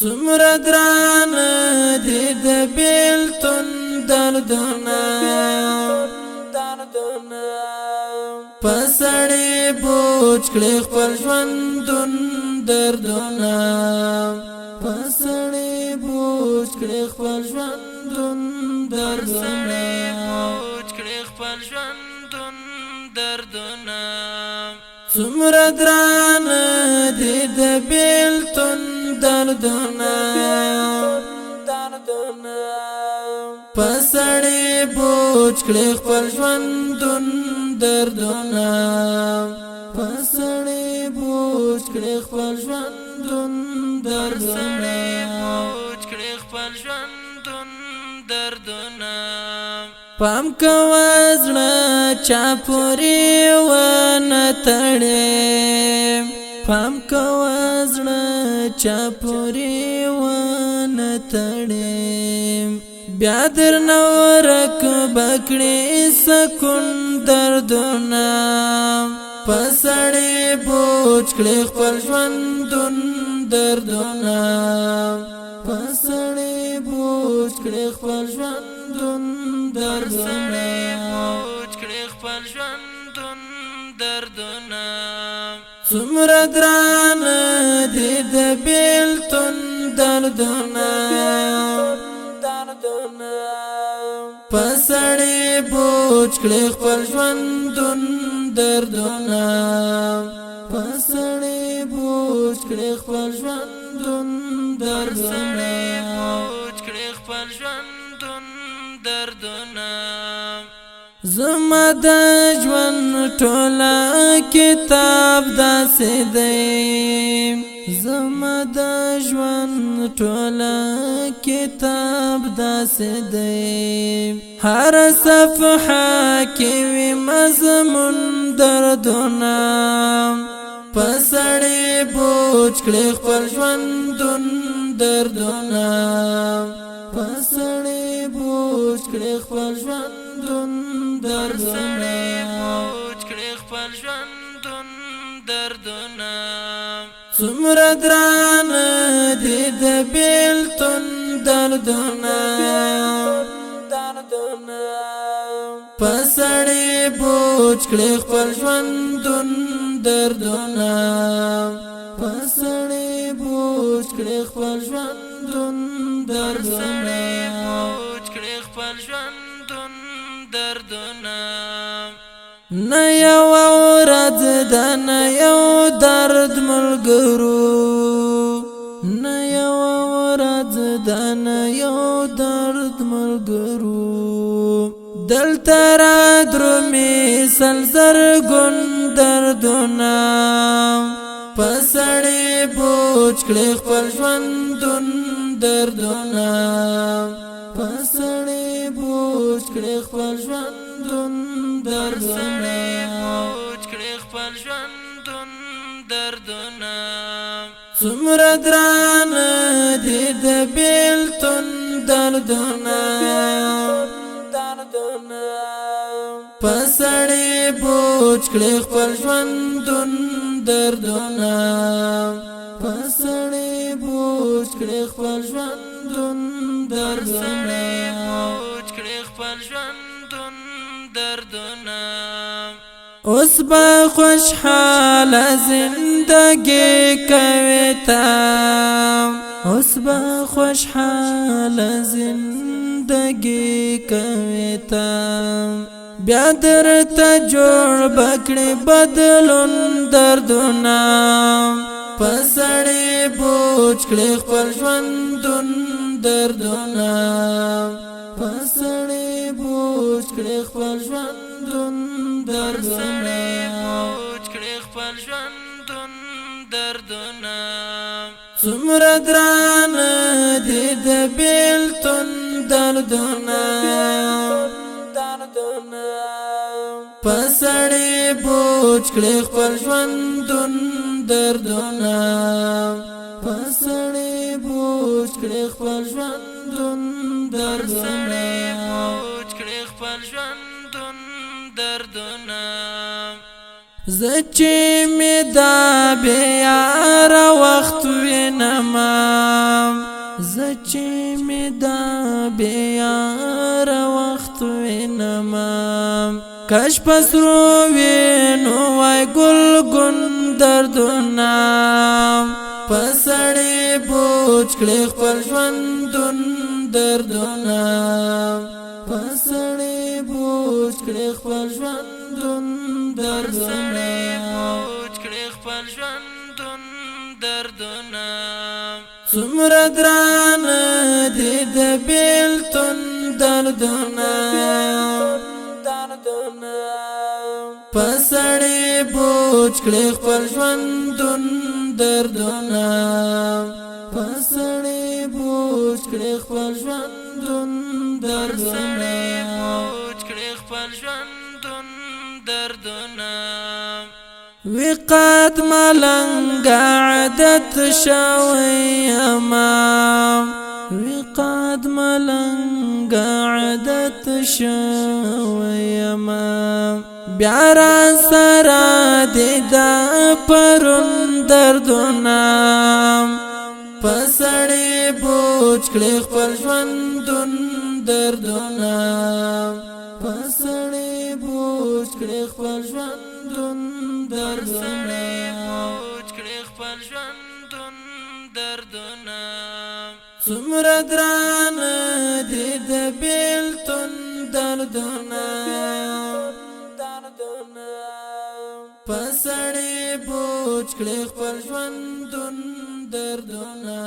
څومره دران دي د بیلتون دردونه په سړی بوج کړي خپل ژوندون دردونه په سړی بوج کړي خپل ژوندون دردونه څومره دران دي د بیلتون دردونه په سړی بوج کړي خپل ژوندون دردونه په سړی بوج کړي خپل ژوندون دردونه پام کوه زړه چا پورې ونه تړې پام کوه زړه چا پورې ونه تړې بیا درنه ورک بکړې سکون دردونه په سړی بوج کړي خپل ژوندون دردونه په سړی بوج کړي خپل ژوندون دردونه څومره دران دي د بیلتون دردونه په سړی بوج کړي خپل ژوندون دردونه په سړی بوج کړي خپل ژوندون دردونه زما د ژوند ټوله کتاب داسې دی زما د ژوند ټوله کتاب داسې دی هر صفحه کې وي مضمون دردونه په سړی بوج کړي خپل ژوندون دردونه په سړی بوج کړي خپل ژوندون دردونه څومره دران دي د بیلتون دردونه په سړی بوج کړي خپل ژوندون دردونه په سړی بوج کړي خپل ژوندون دردونه نه یو ورځ د نه یو درد ملګرو نه یو ورځ د نه یو درد ملګرو دلته را درومي سل زرګون دردونه په سړی بوج کړي خپل ژوندون دردونه په سړی بوج کړي خپل ژوندون دردونه څومره دران دي د بیلتون دردونه په سړی بوج کړي خپل ژوندون دردونه په سړی بوج کړي خپل ژوندون دردونه اوس به خوشحاله زندگی کوي تا اوس به خوشحاله زندگی کوي تا بیا درته جوړ بکړي بدلون دردونه په سړی بوج کړي خپل ژوندون دردونه په سړی بوج کړي خپل ژوندون دردونه څومره دران دي د بیلتون دردونه په سړی بوج کړي خپل ژوندون دردونه په سړی بوج کړي خپل ژوندون دردونه زه چې مې دا بیا وخت وینم زچې می دا بیار وخت وینما کاش پسرو وینو وای ګل ګون دردونه پسړې بوج کړې خپل ژوندون دردونه پسړې بوج کړې خپل ژوندون دردونه بوج کړې خپل ژوندون دردونه څومره دران دي د بیلتون دردونه پسړې بوج کړې خپل ژوندون دردونه پسړې بوج کړې خپل ژوندون دردونه بوج کړې خپل ژوندون دردونه وقات ملنګ عادت شوی امام وقات ملنګ عادت شوی امام بیارا سرا دیدا پرون دردونه پسړې بوج کړې خپل ژوندون دردونه پسړې بوج کړې خپل ژوندون دردونه بوج کړې خپل ژوندون دردونه څومره دران دي د بیلتون دردونه پسړې بوج کړې خپل ژوندون دردونه